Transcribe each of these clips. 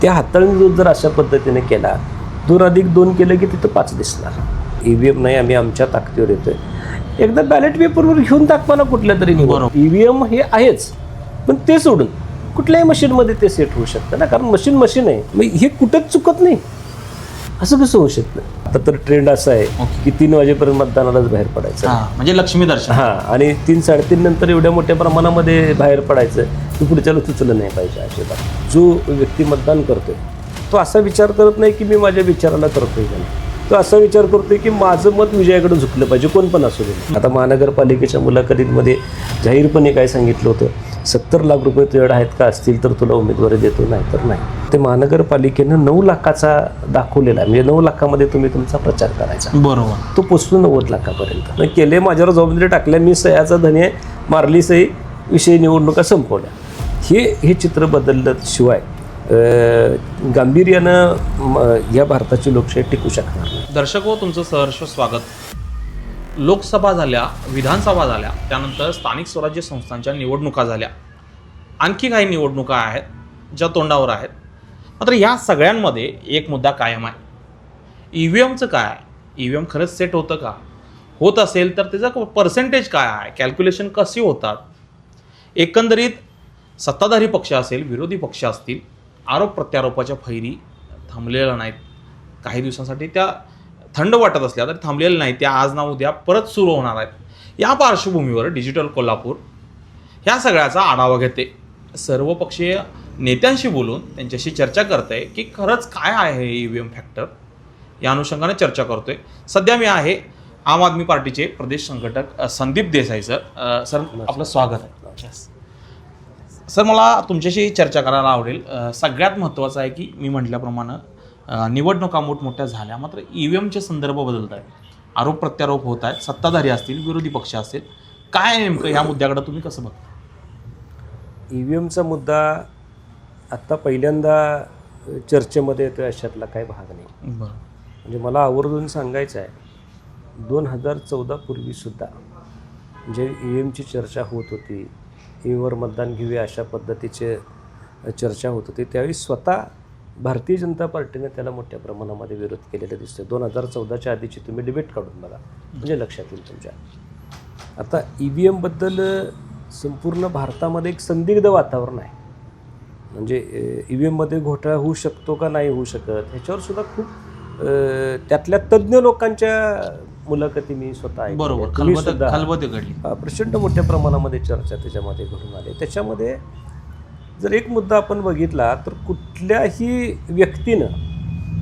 त्या हाताळणी जर अशा पद्धतीने केला 2+2 केलं की तिथं 5 दिसणार. ईव्हीएम नाही आम्ही आमच्या ताकदीवर येतोय. एकदा बॅलेट पेपरवर घेऊन दाखवा ना कुठल्या तरी. ईव्हीएम हे आहेच, पण ते सोडून कुठल्याही मशीनमध्ये ते सेट होऊ शकतं ना, कारण मशीन आहे. मग हे कुठंच चुकत नाही, असं कसं होऊ शकतं. आता तर ट्रेंड असा आहे की 3 वाजेपर्यंत मतदानालाच बाहेर पडायचं, म्हणजे लक्ष्मी दर्शन. आणि 3-3:30 नंतर एवढ्या मोठ्या प्रमाणामध्ये बाहेर पडायचं की पुढच्याला सुचलं नाही पाहिजे. अजिबात जो व्यक्ती मतदान करतोय तो असा विचार करत नाही की मी माझ्या विचाराला करतोय का नाही, तो असा विचार करतोय की माझं मत विजयाकडे झुकलं पाहिजे, कोण पण असू दे. आता महानगरपालिकेच्या मुलाखतीमध्ये जाहीरपणे काय सांगितलं होतं, 70 लाख रुपये तुझ्याकडे आहेत का, असतील तर तुला उमेदवारी देतो, नाही तर नाही. ते महानगरपालिकेनं 9 लाखाचा दाखवलेला आहे, म्हणजे 9 लाखामध्ये तुम्ही तुमचा प्रचार करायचा. बरोबर. तो पोचतो 90 लाखापर्यंत. केले, माझ्यावर जबाबदारी टाकल्या, मी सह्याचा धनी आहे, मारली सही, विषय निवडणुका संपवल्या. हे चित्र बदललं शिवाय गांभीर्यानं या भारताची लोकशाही टिकू शकणार नाही. दर्शक हो, तुमचं सहर्ष स्वागत. लोकसभा झाल्या, विधानसभा झाल्या, त्यानंतर स्थानिक स्वराज्य संस्थांच्या निवडणुका झाल्या, आणखी काही निवडणुका आहेत ज्या तोंडावर आहेत. मात्र या सगळ्यांमध्ये एक मुद्दा कायम आहे, ईव्हीएमचं काय आहे. ईव्हीएम खरंच सेट होतं का, होत असेल तर त्याचं पर्सेंटेज काय आहे, कॅल्क्युलेशन कशी होतात. एकंदरीत सत्ताधारी पक्ष असेल, विरोधी पक्ष असतील, आरोप प्रत्यारोपाच्या फैरी थांबलेल्या नाहीत. काही दिवसांसाठी त्या थंड वाटत असल्या तरी थांबलेल्या नाहीत, त्या आज ना उद्या परत सुरू होणार आहेत. या पार्श्वभूमीवर डिजिटल कोल्हापूर ह्या सगळ्याचा आढावा घेते, सर्वपक्षीय नेत्यांशी बोलून त्यांच्याशी चर्चा करते की खरंच काय आहे ईव्हीएम फॅक्टर. या अनुषंगाने चर्चा करतोय. सध्या मी आहे आम आदमी पार्टीचे प्रदेश संघटक संदीप देसाई सर. सर, आपलं स्वागत आहे. सर, मला तुमच्याशी चर्चा करायला आवडेल. सगळ्यात महत्त्वाचं आहे की मी म्हटल्याप्रमाणे निवडणुका मोठमोठ्या झाल्या, मात्र ईव्हीएमचे संदर्भ बदलत आहेत, आरोप प्रत्यारोप होत आहेत, सत्ताधारी असतील, विरोधी पक्ष असतील. काय नेमकं ह्या मुद्द्याकडे तुम्ही कसं बघता? ईव्हीएमचा मुद्दा आत्ता पहिल्यांदा चर्चेमध्ये येतो अशातला काही भाग नाही. म्हणजे मला आवर्जून सांगायचं आहे, 2014 पूर्वीसुद्धा म्हणजे ईव्हीएमची चर्चा होत होती, ईव्हीएमवर मतदान घेऊया अशा पद्धतीचे चर्चा होत होती, त्यावेळी स्वतः भारतीय जनता पार्टीने त्याला मोठ्या प्रमाणामध्ये विरोध केलेला दिसतो. 2014च्या आधीची तुम्ही डिबेट काढून बघा, म्हणजे लक्षात येईल तुमच्या. आता ईव्हीएमबद्दल संपूर्ण भारतामध्ये एक संदिग्ध वातावरण आहे. म्हणजे ईव्हीएममध्ये घोटाळा होऊ शकतो का नाही होऊ शकत, ह्याच्यावर सुद्धा खूप त्यातल्या तज्ज्ञ लोकांच्या मुलाखती मी स्वतः आहे. बरोबर. प्रचंड मोठ्या प्रमाणामध्ये चर्चा त्याच्यामध्ये घडून आली. त्याच्यामध्ये जर एक मुद्दा आपण बघितला तर कुठल्याही व्यक्तीनं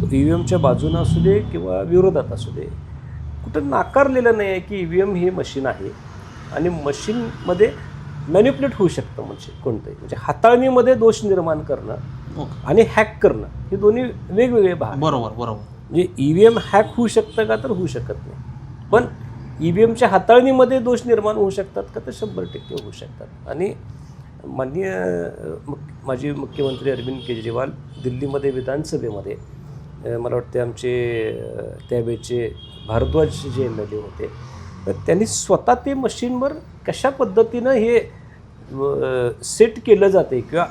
तो ईव्हीएमच्या बाजूनं असू दे किंवा विरोधात असू दे, कुठं नाकारलेलं नाही आहे की ईव्हीएम ही मशीन आहे आणि मशीनमध्ये मॅनिप्युलेट होऊ शकतं. म्हणजे कोणतंही, म्हणजे हाताळणीमध्ये दोष निर्माण करणं आणि हॅक करणं हे दोन्ही वेगवेगळे भाग. बरोबर. म्हणजे ईव्हीएम हॅक होऊ शकतं का, तर होऊ शकत नाही. पण ईव्हीएमच्या हाताळणीमध्ये दोष निर्माण होऊ शकतात का, तर 100% होऊ शकतात. आणि माननीय माजी मुख्यमंत्री अरविंद केजरीवाल दिल्लीमध्ये विधानसभेमध्ये, मला वाटते आमचे त्यावेळेचे भारद्वाज जे MLA होते, तर त्यांनी स्वतः ते मशीनवर कशा पद्धतीनं हे सेट केलं जाते किंवा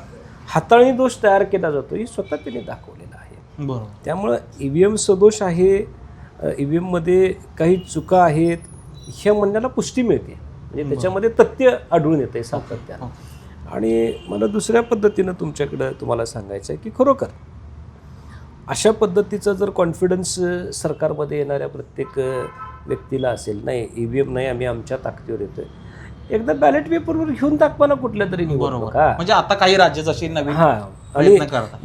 हाताळणी दोष तयार केला जातो हे स्वतः त्यांनी दाखवलेलं आहे. बरोबर. त्यामुळं ईव्हीएम सदोष आहे, ईव्हीएममध्ये काही चुका आहेत ह्या म्हणण्याला पुष्टी मिळते. म्हणजे त्याच्यामध्ये तथ्य आढळून येते सातत्यानं. आणि मला दुसऱ्या पद्धतीनं तुम्हाला सांगायचं आहे की खरोखर अशा पद्धतीचा जर कॉन्फिडन्स सरकारमध्ये येणाऱ्या प्रत्येक व्यक्तीला असेल, नाही ईव्हीएम नाही आम्ही आमच्या ताकदीवर येतोय, एकदा बॅलेट पेपरवर घेऊन दाखवा ना कुठल्या तरी निवडणुका. म्हणजे आता काही राज्य जशी नवीन आणि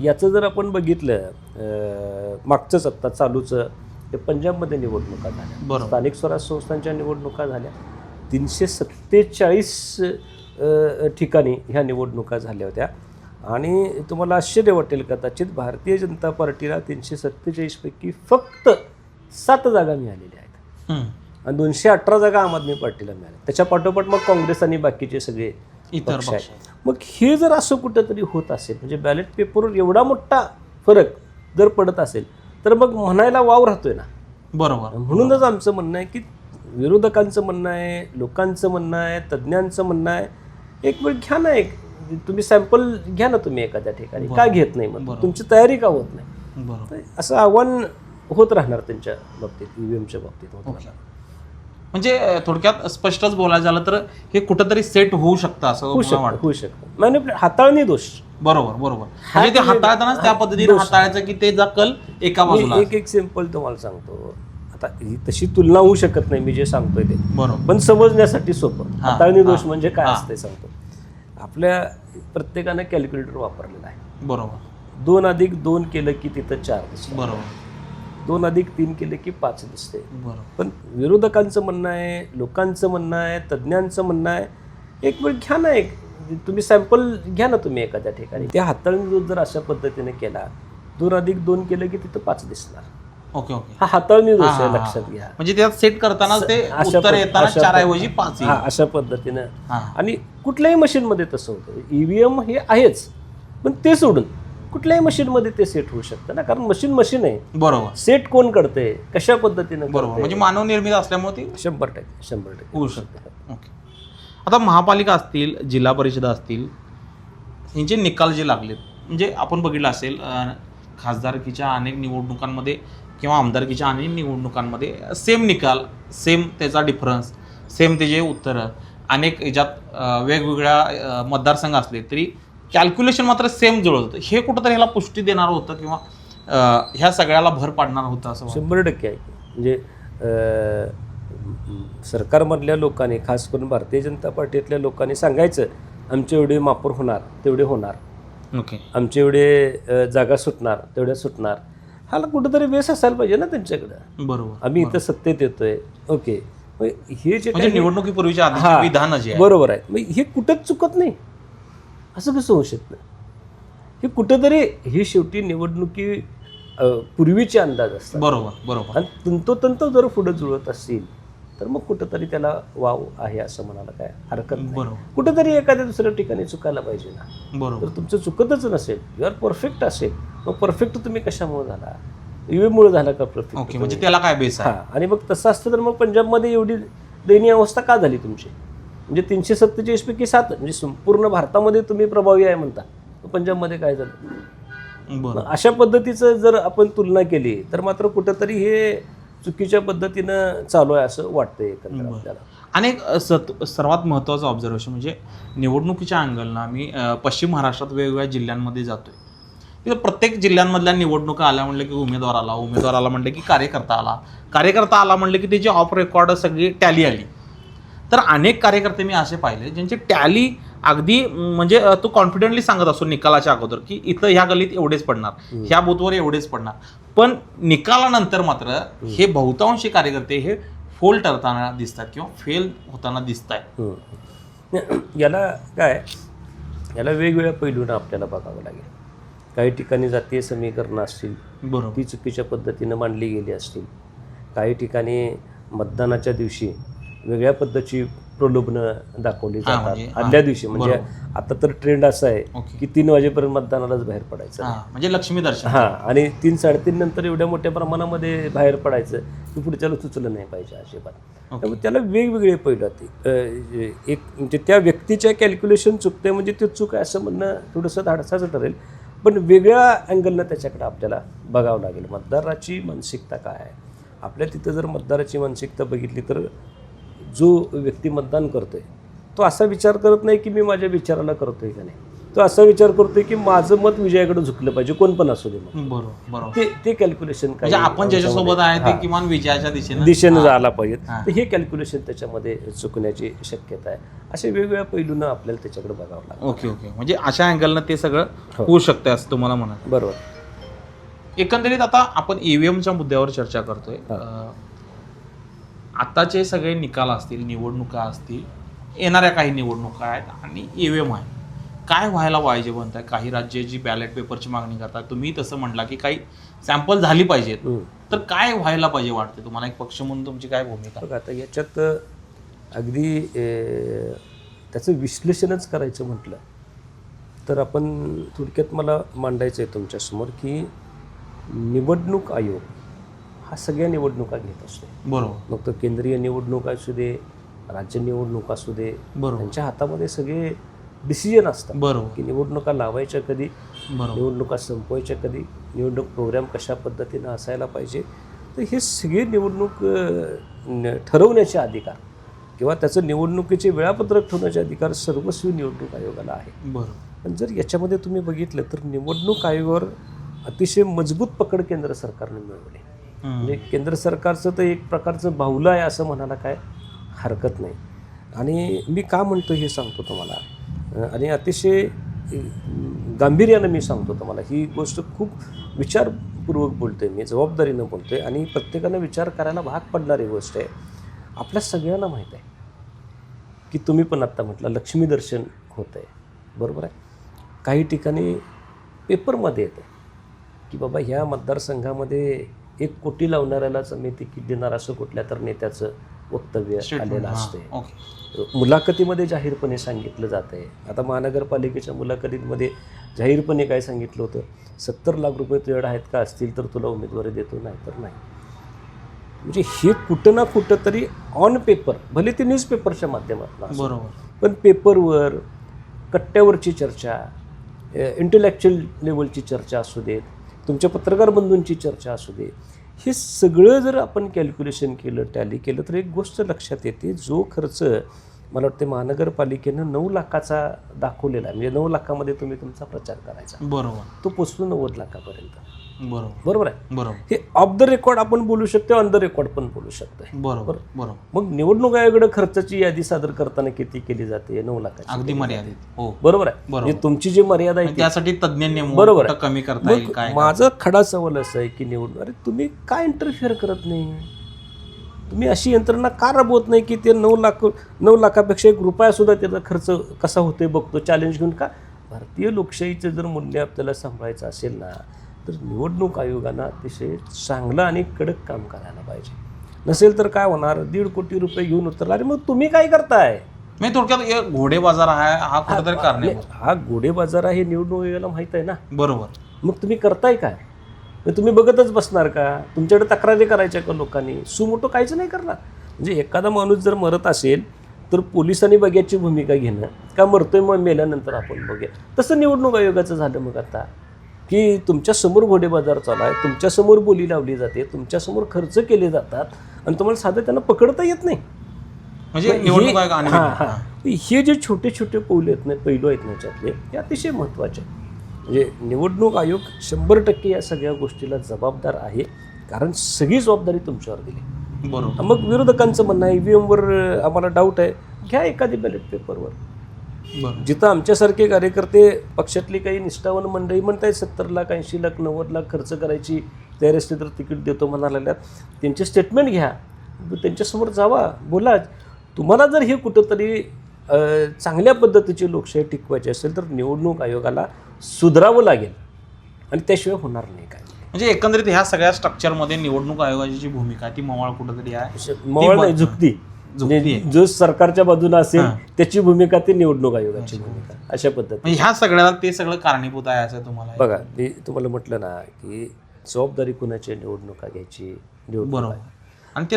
याचं जर आपण बघितलं मागचंच आत्ता चालूचं, ते पंजाबमध्ये निवडणुका झाल्या, स्थानिक स्वराज्य संस्थांच्या निवडणुका झाल्या, 347 ठिकाणी ह्या निवडणुका झाल्या होत्या. आणि तुम्हाला आश्चर्य वाटेल कदाचित, भारतीय जनता पार्टीला 347 पैकी फक्त 7 जागा मिळालेल्या आहेत आणि 218 जागा आम आदमी पार्टीला मिळाल्या. त्याच्या पाठोपाठ मग काँग्रेस आणि बाकीचे सगळे इतर पक्ष आहेत. मग हे जर असं कुठंतरी होत असेल, म्हणजे बॅलेट पेपरवर एवढा मोठा फरक जर पडत असेल, तर मग म्हणायला वाव राहतोय ना. बरोबर. म्हणूनच आमचं म्हणणं आहे की विरोधकांचं म्हणणं आहे, लोकांचं म्हणणं आहे, तज्ज्ञांचं म्हणणं आहे, एक वेळ घ्या ना, एक तुम्ही सॅम्पल घ्या ना तुम्ही एखाद्या ठिकाणी, का घेत नाही? मग तुमची तयारी का होत नाही? बरोबर. असं आव्हान होत राहणार त्यांच्या बाबतीत, ईव्हीएमच्या बाबतीत होत राहणार. म्हणजे थोडक्यात स्पष्टच बोलायचं झालं तर हे कुठंतरी सेट होऊ शकतं असं होऊ मला वाटतं. शकतं. म्हणजे हाताळणी दोष. बरोबर. म्हणजे ते हाताळतानाच त्या पद्धतीने हाताळायचं की ते जा कल एका बाजूला. एक सिंपल तुम्हाला सांगतो, आता ही तशी तुलना होऊ शकत नाही मी जे सांगतोय ते, बरोबर, पण समजण्यासाठी सोपं. हाताळणी दोष म्हणजे काय असते सांगतो. आपल्या प्रत्येकानं कॅल्क्युलेटर वापरलेला आहे. बरोबर. 2 अधिक 2 केलं की तिथं 4 दिसतं. बरोबर. 2 अधिक 3 केलं की 5 दिसते. बरोबर. पण विरोधकांचं म्हणणं आहे, लोकांचं म्हणणं आहे, तज्ज्ञांचं म्हणणं आहे, एक वेळ घ्या ना, तुम्ही सॅम्पल घ्या ना तुम्ही एखाद्या ठिकाणी. त्या हाताळणी दोष जर अशा पद्धतीने केला, 2 अधिक 2 केलं की तिथं 5 दिसणार. ओके. हा हाताळणी दोष आहे, लक्षात घ्या. म्हणजे त्यात सेट करताना ते उत्तर येताना 4 ऐवजी 5. अशा पद्धतीनं. आणि कुठल्याही मशीनमध्ये तसं होतं. ईव्हीएम हे आहेच, पण ते सोडून कुठल्याही मशीनमध्ये ते सेट होऊ शकतं ना, कारण मशीन आहे. बरोबर. सेट कोण करते, कशा पद्धतीनं? बरोबर. म्हणजे मानव निर्मित असल्यामुळे ती 100% होऊ शकते. ओके. आता महापालिका असतील, जिल्हा परिषदा असतील, यांचे निकाल जे लागलेत, म्हणजे आपण बघितलं असेल खासदारकीच्या अनेक निवडणुकांमध्ये किंवा आमदारकीच्या अनेक निवडणुकांमध्ये सेम निकाल, सेम त्याचा डिफरन्स, सेम त्याचे उत्तरं, अनेक याच्यात वेगवेगळ्या मतदारसंघ असले तरी कॅल्क्युलेशन मात्र सेम जुळत होतं. हे कुठंतरी ह्याला पुष्टी देणारं होतं किंवा ह्या सगळ्याला भर पाडणार होतं असं 100% आहे. म्हणजे सरकारमधल्या लोकांनी, खास करून भारतीय जनता पार्टीतल्या लोकांनी सांगायचं, आमचे एवढे मापर होणार तेवढे होणार, ओके, आमचे एवढे जागा सुटणार तेवढ्या सुटणार. हाला कुठंतरी बेस असायला पाहिजे ना त्यांच्याकडं. बरोबर. आम्ही इथं सत्तेत येतोय, ओके, हे जे म्हणजे निवडणुकीपूर्वीच्या आधीचे विधान जे आहे, बरोबर आहे, मग हे कुठंच चुकत नाही. असं कसं होऊ शकतं? हे कुठंतरी, हे शेवटी निवडणुकी पूर्वीचे अंदाज असतात. बरोबर. आणि तंतोतंत जर पुढे जुळत असतील तर मग कुठंतरी त्याला वाव आहे असं म्हणायला काय हरकत नाही. बरोबर. कुठंतरी एखाद्या दुसऱ्या ठिकाणी चुकायला पाहिजे ना. बरोबर. तर तुमचं चुकतच नसेल, यू आर परफेक्ट असेल, मग परफेक्ट तुम्ही कशामुळे झाला? ईव्हीएममुळे झाला का परफेक्ट? ओके. म्हणजे त्याला काय बेस आहे? आणि मग तसं असतं तर मग पंजाबमध्ये एवढी दयनीय अवस्था का झाली तुमची? म्हणजे 347 पैकी 7, म्हणजे संपूर्ण भारतामध्ये तुम्ही प्रभावी आहे म्हणता, पंजाबमध्ये काय झालं? अशा पद्धतीचं जर आपण तुलना केली तर मात्र कुठंतरी हे चुकीच्या पद्धतीनं चालू आहे असं वाटतंय एकंदर आपल्याला. आणि सर्वात महत्त्वाचं ऑब्झर्वेशन म्हणजे निवडणुकीच्या अँगलनं आम्ही पश्चिम महाराष्ट्रात वेगवेगळ्या जिल्ह्यांमध्ये जातोय. तिथं प्रत्येक जिल्ह्यांमधल्या निवडणुका आल्या म्हणलं की उमेदवार आला म्हणलं की कार्यकर्ता आला म्हणलं की त्याची ऑफ रेकॉर्ड सगळी टॅली आली. तर अनेक कार्यकर्ते मी असे पाहिले ज्यांची टॅली अगदी म्हणजे तो कॉन्फिडेंटली सांगत असतो निकालाच्या अगोदर की इथं ह्या गल्लीत एवढेच पडणार, ह्या बूथवर एवढेच पडणार, पण निकालानंतर मात्र हे बहुतांशी कार्यकर्ते हे फोल ठरताना दिसतात किंवा फेल होताना दिसत आहेत. याला वेगवेगळ्या पैलूंना आपल्याला बघावं लागेल. काही ठिकाणी जातीय समीकरणं असतील, बरोबर, ती चुकीच्या पद्धतीनं मांडली गेली असतील. काही ठिकाणी मतदानाच्या दिवशी वेगळ्या पद्धतीची प्रलोभनं दाखवली जातात आदल्या दिवशी. म्हणजे आता तर ट्रेंड असा आहे की 3 वाजेपर्यंत मतदानालाच बाहेर पडायचं, म्हणजे लक्ष्मी दर्शन. आणि 3-3:30 नंतर एवढ्या मोठ्या प्रमाणामध्ये बाहेर पडायचं की पुढच्याला सुचलं नाही पाहिजे अजिबात. त्यामुळे त्याला वेगवेगळे पैलू एक म्हणजे त्या व्यक्तीच्या कॅल्क्युलेशन चुकते म्हणजे ते चूक आहे असं म्हणणं थोडंसं धाडसाचं ठरेल, पण वेगळ्या अँगलनं त्याच्याकडे आपल्याला बघावं लागेल. मतदाराची मानसिकता काय आहे आपल्या तिथं? जर मतदाराची मानसिकता बघितली तर जो व्यक्ती मतदान करतोय तो असा विचार करत नाही की मी माझ्या विचाराला करतोय का नाही, तो असा विचार करतोय की माझं मत विजयाकडे झुकलं पाहिजे, कोण पण असू दे. बरोबर. ते कॅल्क्युलेशन काय, आपण ज्याच्यासोबत आहे ते किमान विजयाच्या दिशेनं जायला पाहिजे. तर हे कॅल्क्युलेशन त्याच्यामध्ये चुकण्याची शक्यता आहे. असे वेगवेगळ्या पैलूंना आपल्याला त्याच्याकडे बघावं लागतं. ओके. म्हणजे अशा अँगलनं ते सगळं होऊ शकतं असं तुम्हाला म्हणा. बरोबर. एकंदरीत आता आपण ईव्हीएमच्या मुद्द्यावर चर्चा करतोय. आताचे सगळे निकाल असतील, निवडणुका असतील, येणाऱ्या काही निवडणुका आहेत आणि ईव्हीएम आहे, काय व्हायला पाहिजे म्हणताय? काही राज्य जी बॅलेट पेपरची मागणी करतात, तुम्ही तसं म्हटला की काही सॅम्पल झाली पाहिजेत, तर काय व्हायला पाहिजे वाटते तुम्हाला? एक पक्ष म्हणून तुमची काय भूमिका? बघा आता याच्यात अगदी त्याचं विश्लेषणच करायचं म्हटलं तर आपण थोडक्यात मला मांडायचं आहे तुमच्यासमोर की निवडणूक आयोग हा सगळ्या निवडणुका घेत असतो. बरोबर. मग तो केंद्रीय निवडणूक असू दे, राज्य निवडणूक असू दे, बरोबर, त्यांच्या हातामध्ये सगळे डिसिजन असतात बरोबर की निवडणुका लावायच्या कधी, बरोबर निवडणुका संपवायच्या कधी, निवडणूक प्रोग्राम कशा पद्धतीनं असायला पाहिजे. तर हे सगळे निवडणूक ठरवण्याचे अधिकार किंवा त्याचं निवडणुकीचे वेळापत्रक ठरवण्याचे अधिकार सर्वस्वी निवडणूक आयोगाला आहे. बरोबर पण जर याच्यामध्ये तुम्ही बघितलं तर निवडणूक आयोगावर अतिशय मजबूत पकड केंद्र सरकारने मिळवली. म्हणजे केंद्र सरकारचं तर एक प्रकारचं बाहुलं आहे असं म्हणायला काय हरकत नाही. आणि मी का म्हणतो हे सांगतो तुम्हाला, आणि अतिशय गांभीर्यानं मी सांगतो तुम्हाला. ही गोष्ट खूप विचारपूर्वक बोलतोय मी, जबाबदारीनं बोलतोय आणि प्रत्येकानं विचार करायला भाग पडणारी गोष्ट आहे. आपल्या सगळ्यांना माहीत आहे की तुम्ही पण आत्ता म्हटलं लक्ष्मी दर्शन होतं आहे, बरोबर आहे. काही ठिकाणी पेपरमध्ये येतं की बाबा ह्या मतदारसंघामध्ये 1 कोटी लावणाऱ्यालाच आम्ही तिकीट देणार असं कुठल्या तर नेत्याचं वक्तव्य आलेलं असते. मुलाखतीमध्ये जाहीरपणे सांगितलं जातं आहे. आता महानगरपालिकेच्या मुलाखतीमध्ये जाहीरपणे काय सांगितलं होतं, 70 लाख रुपये तुझ्याकडे आहेत का, असतील तर तुला उमेदवारी देतो, नाही तर नाही. म्हणजे हे कुठं ना कुठं तरी ऑन पेपर, भले ते न्यूजपेपरच्या माध्यमातून बरोबर, पण पेपरवर कट्ट्यावरची चर्चा, इंटेलेक्च्युअल लेवलची चर्चा असू देत, तुमच्या पत्रकार बंधूंची चर्चा असू दे, हे सगळं जर आपण कॅल्क्युलेशन केलं, टॅली केलं तर एक गोष्ट लक्षात येते. जो खर्च मला वाटते महानगरपालिकेनं 9 लाखाचा दाखवलेला आहे, म्हणजे 9 लाखामध्ये तुम्ही तुमचा प्रचार करायचा, बरोबर, तो पोचतो 90 लाखापर्यंत. बरोबर, बरोबर आहे. बरोबर, हे ऑफ द रेकॉर्ड आपण बोलू शकतो, ऑन द रेकॉर्ड पण बोलू शकतो. बरोबर, बरोबर. मग निवडणूक आयोगाकडे खर्चाची यादी सादर करताना किती केली जाते, 9 लाखाची अगदी मर्यादित. हो, बरोबर आहे. बरोबर. म्हणजे तुमची जी मर्यादा आहे त्यासाठी तज्ञांनी बरोबर आहे. कमी करता येईल मग काय. माझा खडा सवाल असा आहे की अरे तुम्ही काय इंटरफिअर करत नाही, तुम्ही अशी यंत्रणा का राबवत नाही की ते 9 लाखापेक्षा 1 रुपया सुद्धा त्याचा खर्च कसा होतोय बघतो, चॅलेंज घेऊन. का भारतीय लोकशाहीचं जर मूल्य आपल्याला सांभाळायचं असेल ना, तर निवडणूक आयोगानं अतिशय चांगलं आणि कडक काम करायला पाहिजे. नसेल तर काय होणार, 1.5 कोटी रुपये घेऊन उतरला, अरे मग तुम्ही काय करताय. मी थोडक्यात घोडेबाजार हा कुठेतरी कारण आहे. हा घोडेबाजार आहे, म्हणजे आयोगाला माहित आहे ना. बरोबर. मग तुम्ही करताय काय, तुम्ही बघतच बसणार का, तुमच्याकडे तक्रारी करायच्या का लोकांनी, सुमोटो काहीच नाही करणार. म्हणजे एखादा माणूस जर मरत असेल तर पोलिसांनी बघ्याची भूमिका घेणं, का मरतोय मग मेल्यानंतर आपण बघूया. तसं निवडणूक आयोगाचं झालं मग आता की तुमच्यासमोर घोडेबाजार चालू आहे, तुमच्यासमोर बोली लावली जाते, तुमच्यासमोर खर्च केले जातात आणि तुम्हाला साधं त्यांना पकडता येत नाही. म्हणजे निवडणूक आयोग हे जे छोटे छोटे पैलू आहेत ना याच्यातले, हे अतिशय महत्त्वाचे. म्हणजे निवडणूक आयोग 100% या सगळ्या गोष्टीला जबाबदार आहे, कारण सगळी जबाबदारी तुमच्यावर दिली. बरोबर. मग विरोधकांचं म्हणणं आहे EVMवर आम्हाला डाऊट आहे, घ्या एखादी बॅलेट पेपरवर. जिथं आमच्यासारखे कार्यकर्ते पक्षातली काही निष्ठावान मंडळी म्हणतायत 70 लाख 80 लाख 90 लाख खर्च करायची तयारी असते तर तिकीट देतो म्हणायला लागल्यात, त्यांचे स्टेटमेंट घ्या, त्यांच्यासमोर जावा, बोला. तुम्हाला जर हे कुठंतरी चांगल्या पद्धतीची लोकशाही टिकवायची असेल तर निवडणूक आयोगाला सुधारावं लागेल आणि त्याशिवाय होणार नाही काय. म्हणजे एकंदरीत ह्या सगळ्या स्ट्रक्चरमध्ये निवडणूक आयोगाची जी भूमिका आहे ती मवाळ कुठेतरी आहे. मवाळ नाही, झुकती. जो सरकारच्या बाजूला असेल त्याची भूमिका, ती निवडणूक आयोगाची भूमिका, अशा पद्धतीने. ह्या सगळ्याला ते सगळं कारणीभूत आहे असं तुम्हाला बघा. मी तुम्हाला म्हटलं ना की जबाबदारी कुणाची, निवडणुका घ्यायची, बरोबर. आणि ते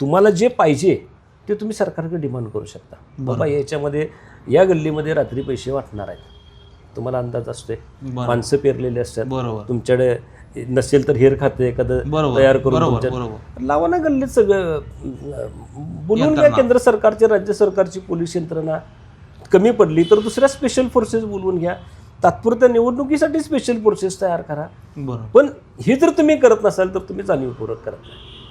तुम्हाला जे पाहिजे ते तुम्ही सरकारकडे डिमांड करू शकता. बाबा याच्यामध्ये या गल्लीमध्ये रात्री पैसे वाटणार आहेत, तुम्हाला अंदाज असतोय, माणसं पेरलेले असतात, तुमच्याकडे नसेल तर हेर खाते एखादं तयार करून लावा ना गल्लीत. सगळं बोलवून घ्या, केंद्र सरकारचे, राज्य सरकारची पोलीस यंत्रणा कमी पडली तर दुसऱ्या स्पेशल फोर्सेस बोलवून घ्या, तात्पुरत्या निवडणुकीसाठी स्पेशल फोर्सेस तयार करा. पण हे जर तुम्ही करत नसाल तर तुम्ही जाणीवपूर्वक करत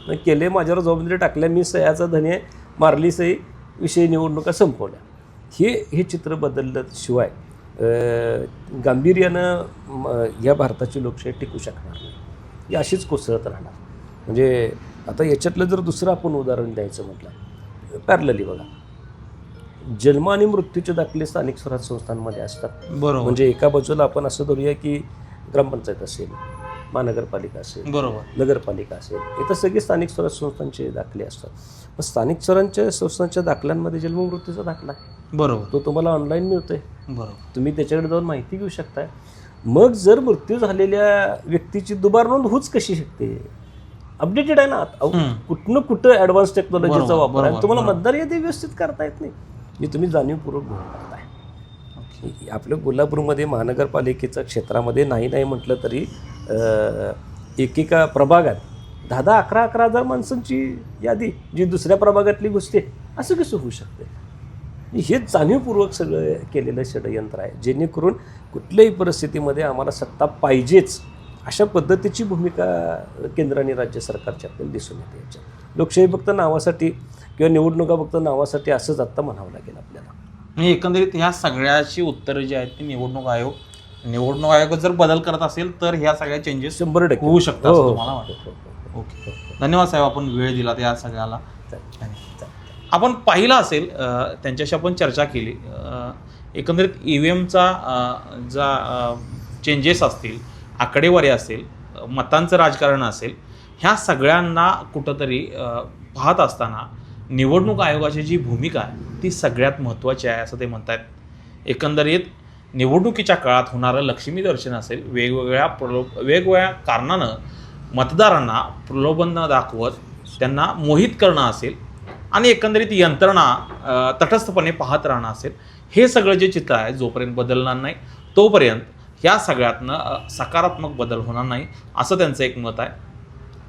नाही. केले, माझ्यावर जबाबदारी टाकल्या, मी सह्याचा धनी मारली सही, विषय निवडणुका संपवल्या. हे चित्र बदललं शिवाय गांभीर्यानं या भारताची लोकशाही टिकू शकणार नाही, ही अशीच कोसळत राहणार. म्हणजे आता याच्यातलं जर दुसरं आपण उदाहरण द्यायचं म्हटलं, पॅरलली बघा, जन्म आणि मृत्यूचे दाखले स्थानिक स्वराज्य संस्थांमध्ये असतात. बरोबर. म्हणजे एका बाजूला आपण असं धरूया की ग्रामपंचायत असेल, महानगरपालिका असेल, बरोबर, नगरपालिका असेल, इथं सगळे स्थानिक स्वराज्य संस्थांचे दाखले असतात. मग स्थानिक स्वराज्य संस्थांच्या दाखल्यांमध्ये जन्म मृत्यूचा दाखला आहे, बरोबर, तो तुम्हाला ऑनलाईन मिळतोय, बरोबर, तुम्ही त्याच्याकडे जाऊन माहिती घेऊ शकताय. मग जर मृत्यू झालेल्या व्यक्तीची दुबार नोंद होऊच कशी शकते, अपडेटेड आहे ना, कुठं ॲडव्हान्स टेक्नॉलॉजीचा वापर आहे, तुम्हाला मतदार यादी व्यवस्थित करता येत नाही, हे तुम्ही जाणीवपूर्वक घेऊन करताय. आपल्या कोल्हापूरमध्ये महानगरपालिकेच्या क्षेत्रामध्ये नाही म्हटलं तरी एकेका प्रभागात 10-10, 11-11 हजार माणसांची यादी जी दुसऱ्या प्रभागातली घुसते, असं कसं होऊ शकते? हे जाणीवपूर्वक सगळं केलेलं षडयंत्र आहे, जेणेकरून कुठल्याही परिस्थितीमध्ये आम्हाला सत्ता पाहिजेच अशा पद्धतीची भूमिका केंद्र आणि राज्य सरकारची आपल्याला दिसून येते. याच्यात लोकशाही फक्त नावासाठी किंवा निवडणुका फक्त नावासाठी असंच आत्ता म्हणावं लागेल आपल्याला. म्हणजे एकंदरीत ह्या सगळ्याची उत्तरं जी आहेत ती निवडणूक आयोग जर बदल करत असेल तर ह्या सगळ्या चेंजेस 100% होऊ शकतात हो, असं हो, तुम्हाला वाटतं? ओके, धन्यवाद साहेब, आपण वेळ दिलात या सगळ्याला. आपण पाहिलं असेल, त्यांच्याशी आपण चर्चा केली, एकंदरीत EVMचा जा चेंजेस असतील, आकडेवारी असेल, मतांचं राजकारण असेल, ह्या सगळ्यांना कुठंतरी पाहत असताना निवडणूक आयोगाची जी भूमिका आहे ती सगळ्यात महत्त्वाची आहे असं ते म्हणत आहेत. एकंदरीत निवडणुकीच्या काळात होणारं लक्ष्मी दर्शन असेल, वेगवेगळ्या कारणानं मतदारांना प्रलोभन दाखवत त्यांना मोहित करणं असेल आणि एकंदरीत यंत्रणा तटस्थपणे पाहत राहणं असेल, हे सगळं जे चित्र आहे जोपर्यंत बदलणार नाही तोपर्यंत ह्या सगळ्यातनं सकारात्मक बदल होणार नाही असं त्यांचं एक मत आहे.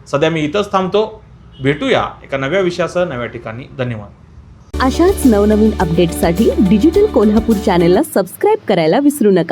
सध्या मी इथंच थांबतो. भेटूया एका नव्या विषयासह नव्या ठिकाणी. धन्यवाद. अशाच नवनवीन अपडेट्ससाठी डिजिटल कोल्हापूर चॅनेलला सबस्क्राईब करायला विसरू नका.